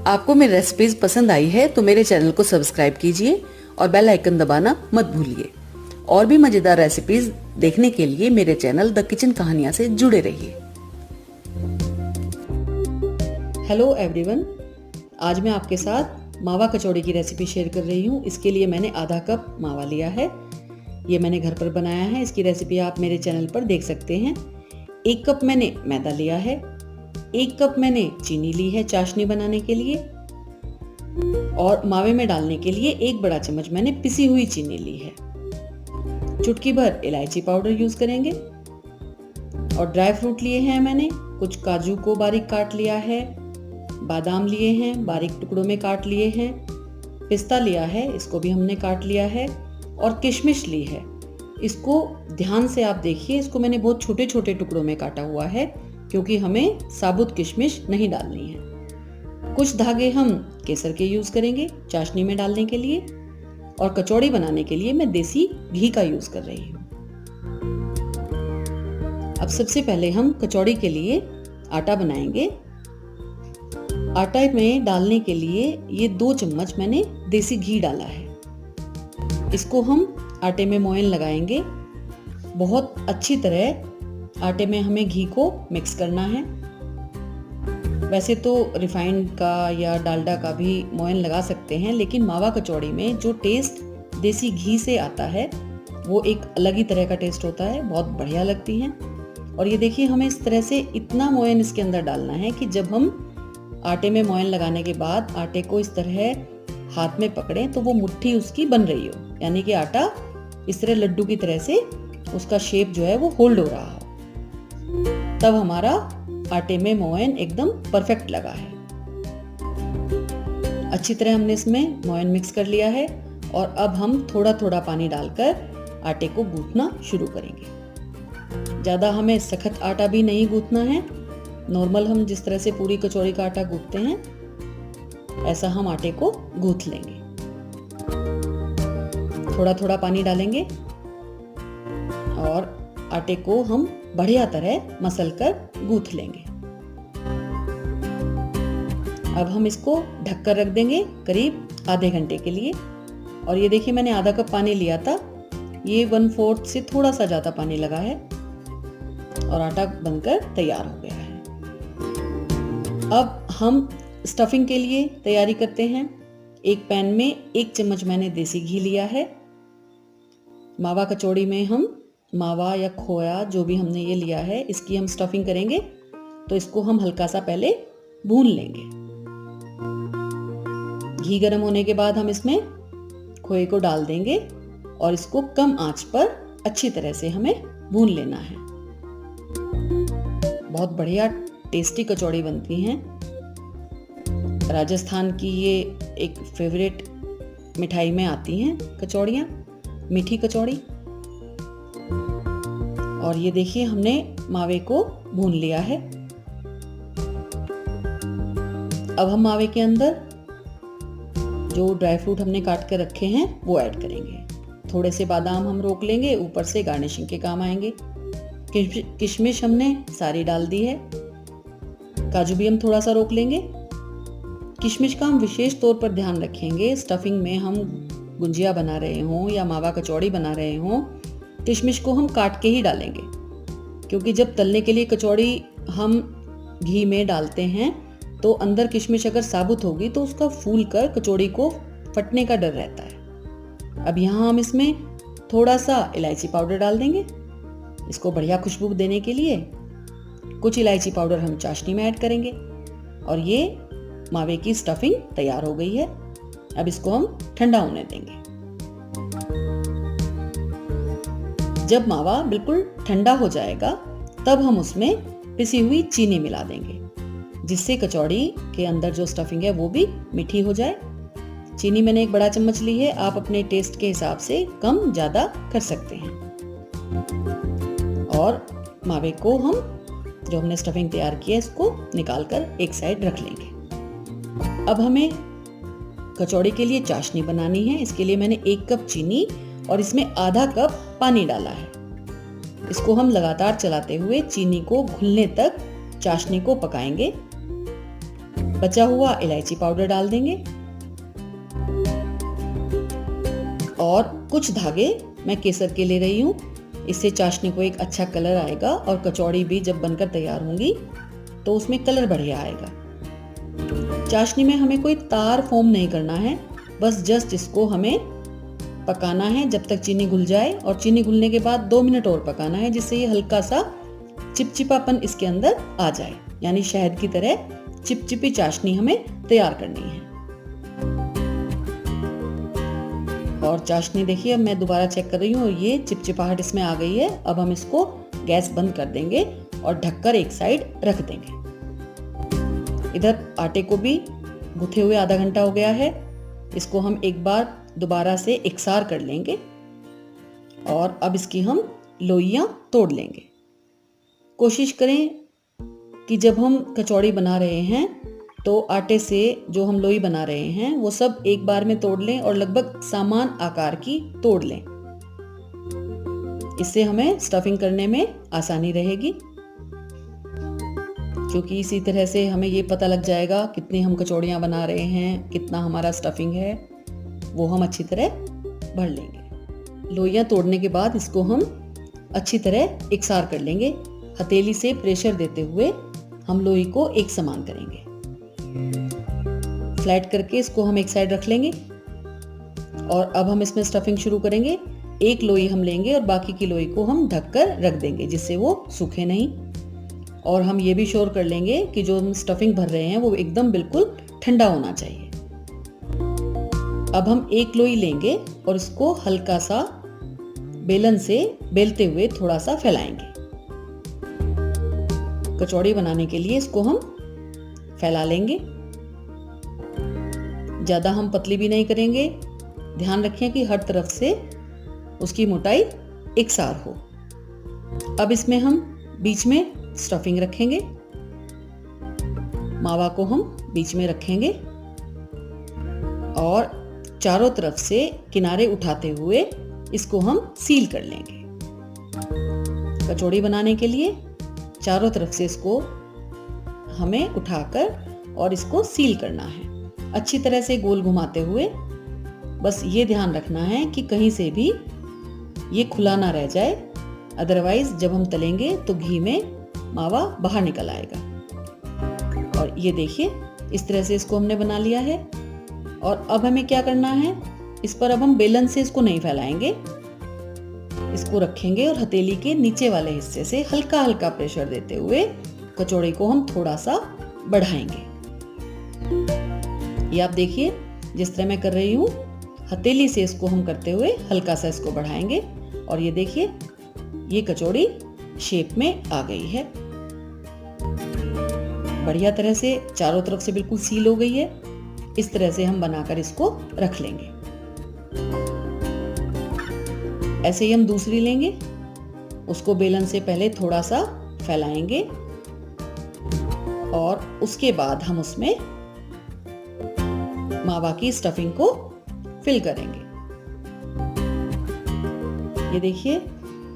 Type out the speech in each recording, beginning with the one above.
आपको मेरी रेसिपीज पसंद आई है तो मेरे चैनल को सब्सक्राइब कीजिए और बेल आइकन दबाना मत भूलिए। और भी मजेदार रेसिपीज देखने के लिए मेरे चैनल द किचन कहानियां से जुड़े रहिए। हेलो एवरीवन, आज मैं आपके साथ मावा कचौड़ी की रेसिपी शेयर कर रही हूँ। इसके लिए मैंने आधा कप मावा लिया है। ये मैंने घर पर बनाया है। इसकी रेसिपी आप मेरे चैनल पर देख सकते हैं। 1 कप मैंने मैदा लिया है। 1 कप मैंने चीनी ली है चाशनी बनाने के लिए। और मावे में डालने के लिए 1 बड़ा चम्मच मैंने पिसी हुई चीनी ली है। चुटकी भर इलायची पाउडर यूज करेंगे। और ड्राई फ्रूट लिए हैं मैंने। कुछ काजू को बारीक काट लिया है। बादाम लिए हैं, बारीक टुकड़ों में काट लिए हैं। पिस्ता लिया है, इसको भी हमने काट लिया है। और किशमिश ली है। इसको ध्यान से आप देखिए, इसको मैंने बहुत छोटे छोटे टुकड़ों में काटा हुआ है क्योंकि हमें साबुत किशमिश नहीं डालनी है। कुछ धागे हम केसर के यूज करेंगे चाशनी में डालने के लिए। और कचौड़ी बनाने के लिए मैं देसी घी का यूज कर रही हूँ। अब सबसे पहले हम कचौड़ी के लिए आटा बनाएंगे। आटा में डालने के लिए ये 2 चम्मच मैंने देसी घी डाला है। इसको हम आटे में मोयन लगाएंगे। बहुत अच्छी तरह आटे में हमें घी को मिक्स करना है। वैसे तो रिफाइंड का या डालडा का भी मोयन लगा सकते हैं, लेकिन मावा कचौड़ी में जो टेस्ट देसी घी से आता है वो एक अलग ही तरह का टेस्ट होता है। बहुत बढ़िया लगती हैं। और ये देखिए, हमें इस तरह से इतना मोयन इसके अंदर डालना है कि जब हम आटे में मोयन लगाने के बाद आटे को इस तरह हाथ में पकड़ें तो वो मुट्ठी उसकी बन रही हो, यानी कि आटा इस तरह लड्डू की तरह से उसका शेप जो है वो होल्ड हो रहा हो। तब हमारा आटे में मोयन एकदम परफेक्ट लगा है। अच्छी तरह हमने इसमें मोयन मिक्स कर लिया है। और अब हम थोड़ा थोड़ा पानी डालकर आटे को गूंथना शुरू करेंगे। ज़्यादा हमें सख्त आटा भी नहीं गूंथना है। नॉर्मल हम जिस तरह से पूरी कचौड़ी का आटा गूंथते हैं ऐसा हम आटे को गूंथ लेंगे। थोड़ा थोड़ा पानी डालेंगे और आटे को हम बढ़िया तरह मसल कर गूंथ लेंगे। अब हम इसको ढककर रख देंगे करीब आधे घंटे के लिए। और ये देखिए, मैंने आधा कप पानी लिया था, ये 1/4 से थोड़ा सा ज्यादा पानी लगा है और आटा बनकर तैयार हो गया है। अब हम स्टफिंग के लिए तैयारी करते हैं। एक पैन में 1 चम्मच मैंने देसी घी लिया है। मावा कचौड़ी में हम मावा या खोया जो भी हमने ये लिया है, इसकी हम स्टफिंग करेंगे तो इसको हम हल्का सा पहले भून लेंगे। घी गर्म होने के बाद हम इसमें खोए को डाल देंगे और इसको कम आंच पर अच्छी तरह से हमें भून लेना है। बहुत बढ़िया टेस्टी कचौड़ी बनती हैं। राजस्थान की ये एक फेवरेट मिठाई में आती हैं कचौड़ियाँ, मीठी कचौड़ी। और ये देखिए, हमने मावे को भून लिया है। अब हम मावे के अंदर जो ड्राई फ्रूट हमने काट कर रखे हैं वो ऐड करेंगे। थोड़े से बादाम हम रोक लेंगे, ऊपर से गार्निशिंग के काम आएंगे। किशमिश हमने सारी डाल दी है। काजू भी हम थोड़ा सा रोक लेंगे। किशमिश का हम विशेष तौर पर ध्यान रखेंगे। स्टफिंग में हम गुंजिया बना रहे हों या मावा कचौड़ी बना रहे हों, किशमिश को हम काट के ही डालेंगे, क्योंकि जब तलने के लिए कचौड़ी हम घी में डालते हैं तो अंदर किशमिश अगर साबुत होगी तो उसका फूल कर कचौड़ी को फटने का डर रहता है। अब यहाँ हम इसमें थोड़ा सा इलायची पाउडर डाल देंगे इसको बढ़िया खुशबू देने के लिए। कुछ इलायची पाउडर हम चाशनी में ऐड करेंगे। और ये मावे की स्टफिंग तैयार हो गई है। अब इसको हम ठंडा होने देंगे। जब मावा बिल्कुल ठंडा हो जाएगा तब हम उसमें पिसी हुई चीनी मिला देंगे, जिससे कचौड़ी के अंदर जो स्टफिंग है वो भी मीठी हो जाए। चीनी मैंने 1 बड़ा चम्मच ली है। आप अपने टेस्ट के हिसाब से कम ज़्यादा कर सकते हैं। और मावे को हम जो हमने स्टफिंग तैयार की है इसको निकाल कर एक साइड रख लेंगे। अब हमें कचौड़ी के लिए चाशनी बनानी है। इसके लिए मैंने 1 कप चीनी और इसमें आधा कप पानी डाला है। इसको हम लगातार चलाते हुए चीनी को घुलने तक चाशनी को पकाएंगे। बचा हुआ इलायची पाउडर डाल देंगे और कुछ धागे मैं केसर के ले रही हूँ। इससे चाशनी को एक अच्छा कलर आएगा और कचौड़ी भी जब बनकर तैयार होंगी तो उसमें कलर बढ़िया आएगा। चाशनी में हमें कोई तार फॉर्म नहीं करना है, बस जस्ट इसको हमें पकाना है जब तक चीनी घुल जाए, और चीनी घुलने के बाद 2 मिनट और पकाना है जिससे ये हल्का सा चिपचिपापन इसके अंदर आ जाए, यानी शहद की तरह चिपचिपी चाशनी हमें तैयार करनी है। और चाशनी देखिए, अब मैं दोबारा चेक कर रही हूँ और ये चिपचिपाहट इसमें आ गई है। अब हम इसको गैस बंद कर देंगे और ढककर एक साइड रख देंगे। इधर आटे को भी गूंथे हुए आधा घंटा हो गया है। इसको हम एक बार दोबारा से एकसार कर लेंगे और अब इसकी हम लोइयां तोड़ लेंगे। कोशिश करें कि जब हम कचौड़ी बना रहे हैं तो आटे से जो हम लोई बना रहे हैं वो सब एक बार में तोड़ लें और लगभग समान आकार की तोड़ लें। इससे हमें स्टफिंग करने में आसानी रहेगी, क्योंकि इसी तरह से हमें ये पता लग जाएगा कितनी हम कचौड़ियाँ बना रहे हैं, कितना हमारा स्टफिंग है, वो हम अच्छी तरह भर लेंगे। लोइयाँ तोड़ने के बाद इसको हम अच्छी तरह एकसार कर लेंगे। हथेली से प्रेशर देते हुए हम लोई को एक समान करेंगे। फ्लैट करके इसको हम एक साइड रख लेंगे और अब हम इसमें स्टफिंग शुरू करेंगे। एक लोई हम लेंगे और बाकी की लोई को हम ढककर रख देंगे जिससे वो सूखे नहीं। और हम ये भी श्योर कर लेंगे कि जो हम स्टफिंग भर रहे हैं वो एकदम बिल्कुल ठंडा होना चाहिए। अब हम एक लोई लेंगे और इसको हल्का सा बेलन से बेलते हुए थोड़ा सा फैलाएंगे। कचौड़ी बनाने के लिए इसको हम फैला लेंगे। ज्यादा हम पतली भी नहीं करेंगे। ध्यान रखें कि हर तरफ से उसकी मोटाई एकसार हो। अब इसमें हम बीच में स्टफिंग रखेंगे। मावा को हम बीच में रखेंगे और चारों तरफ से किनारे उठाते हुए इसको हम सील कर लेंगे। कचौड़ी बनाने के लिए चारों तरफ से इसको हमें उठाकर और इसको सील करना है, अच्छी तरह से गोल घुमाते हुए। बस ये ध्यान रखना है कि कहीं से भी ये खुला ना रह जाए, अदरवाइज जब हम तलेंगे तो घी में मावा बाहर निकल आएगा। और ये देखिए, इस तरह से इसको हमने बना लिया है। और अब हमें क्या करना है, इस पर अब हम बेलन से इसको नहीं फैलाएंगे, इसको रखेंगे और हथेली के नीचे वाले हिस्से से हल्का हल्का प्रेशर देते हुए कचौड़ी को हम थोड़ा सा बढ़ाएंगे। ये आप देखिए, जिस तरह मैं कर रही हूँ, हथेली से इसको हम करते हुए हल्का सा इसको बढ़ाएंगे। और ये देखिए, ये कचौड़ी शेप में आ गई है, बढ़िया तरह से चारों तरफ से बिल्कुल सील हो गई है। इस तरह से हम बनाकर इसको रख लेंगे। ऐसे ही हम दूसरी लेंगे, उसको बेलन से पहले थोड़ा सा फैलाएंगे और उसके बाद हम उसमें मावा की स्टफिंग को फिल करेंगे। ये देखिए,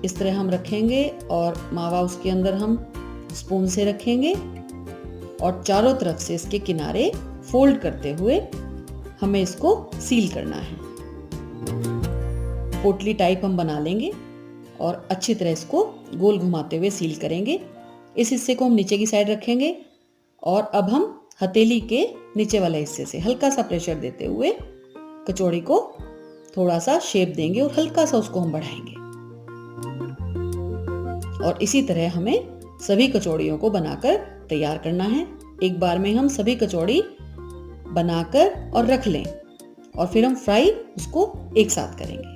इस तरह हम रखेंगे और मावा उसके अंदर हम स्पून से रखेंगे और चारों तरफ से इसके किनारे फोल्ड करते हुए हमें इसको सील करना है। पोटली टाइप हम बना लेंगे और अच्छी तरह इसको गोल घुमाते हुए सील करेंगे। इस हिस्से को हम नीचे की साइड रखेंगे और अब हम हथेली के नीचे वाले हिस्से से हल्का सा प्रेशर देते हुए कचौड़ी को थोड़ा सा शेप देंगे और हल्का सा उसको हम बढ़ाएंगे। और इसी तरह हमें सभी कचौड़ियों को बनाकर तैयार करना है। एक बार में हम सभी कचौड़ी बनाकर और रख लें और फिर हम फ्राई उसको एक साथ करेंगे।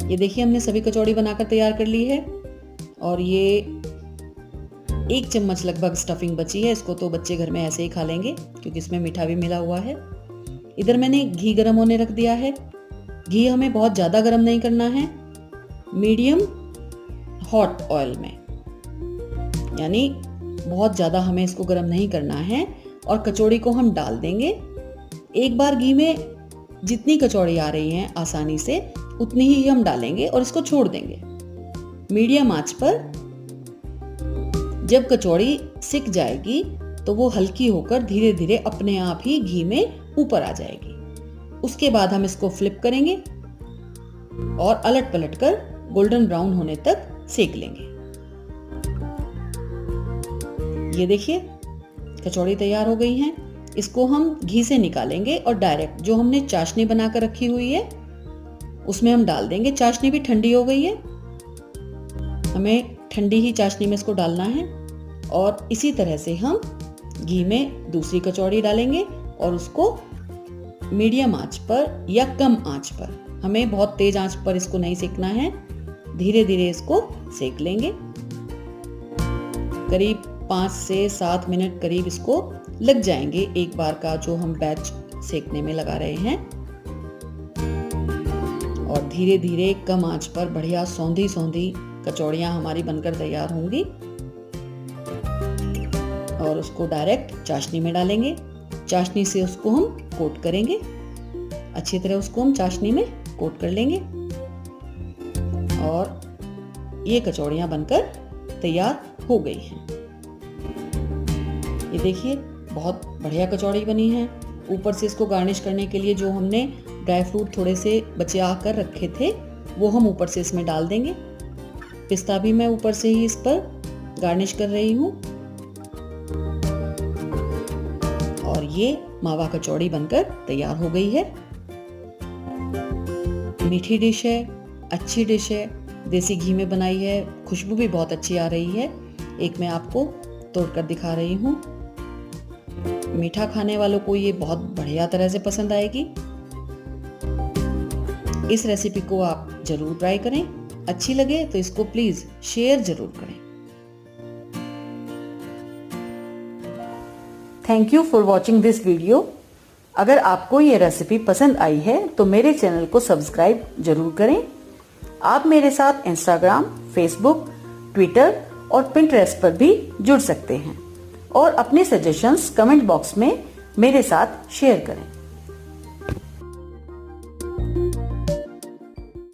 ये देखिए, हमने सभी कचौड़ी बनाकर तैयार कर ली है और ये 1 चम्मच लगभग स्टफिंग बची है। इसको तो बच्चे घर में ऐसे ही खा लेंगे क्योंकि इसमें मीठा भी मिला हुआ है। इधर मैंने घी गरम होने रख दिया है। घी हमें बहुत ज़्यादा गरम नहीं करना है, मीडियम हॉट ऑयल में, यानी बहुत ज़्यादा हमें इसको गरम नहीं करना है। और कचौड़ी को हम डाल देंगे। एक बार घी में जितनी कचौड़ी आ रही हैं आसानी से उतनी ही हम डालेंगे और इसको छोड़ देंगे मीडियम आंच पर। जब कचौड़ी सिक जाएगी तो वो हल्की होकर धीरे धीरे अपने आप ही घी में ऊपर आ जाएगी। उसके बाद हम इसको फ्लिप करेंगे और अलट पलट कर गोल्डन ब्राउन होने तक सेक लेंगे। ये देखिए कचौड़ी तैयार हो गई हैं। इसको हम घी से निकालेंगे और डायरेक्ट जो हमने चाशनी बनाकर रखी हुई है उसमें हम डाल देंगे। चाशनी भी ठंडी हो गई है, हमें ठंडी ही चाशनी में इसको डालना है। और इसी तरह से हम घी में दूसरी कचौड़ी डालेंगे और उसको मीडियम आंच पर या कम आंच पर, हमें बहुत तेज आंच पर इसको नहीं सेकना है, धीरे धीरे इसको सेक लेंगे। करीब 5 से 7 मिनट करीब इसको लग जाएंगे एक बार का जो हम बैच सेकने में लगा रहे हैं। और धीरे धीरे कम आंच पर बढ़िया सौंधी सौंधी कचौड़ियां हमारी बनकर तैयार होंगी। और उसको डायरेक्ट चाशनी में डालेंगे। चाशनी से उसको हम कोट करेंगे, अच्छी तरह उसको हम चाशनी में कोट कर लेंगे और ये कचौड़ियां बनकर तैयार हो गई हैं। ये देखिए बहुत बढ़िया कचौड़ी बनी है। ऊपर से इसको गार्निश करने के लिए जो हमने ड्राई फ्रूट थोड़े से बचा कर रखे थे वो हम ऊपर से इसमें डाल देंगे। पिस्ता भी मैं ऊपर से ही इस पर गार्निश कर रही हूँ। और ये मावा कचौड़ी बनकर तैयार हो गई है। मीठी डिश है, अच्छी डिश है, देसी घी में बनाई है, खुशबू भी बहुत अच्छी आ रही है। एक मैं आपको तोड़कर दिखा रही हूँ। मीठा खाने वालों को ये बहुत बढ़िया तरह से पसंद आएगी। इस रेसिपी को आप जरूर ट्राई करें। अच्छी लगे तो इसको प्लीज शेयर जरूर करें। Thank you for watching this video. अगर आपको ये रेसिपी पसंद आई है तो मेरे चैनल को सब्सक्राइब जरूर करें। आप मेरे साथ इंस्टाग्राम, फेसबुक, ट्विटर और पिंटरेस्ट पर भी जुड़ सकते हैं और अपने सजेशंस कमेंट बॉक्स में मेरे साथ शेयर करें।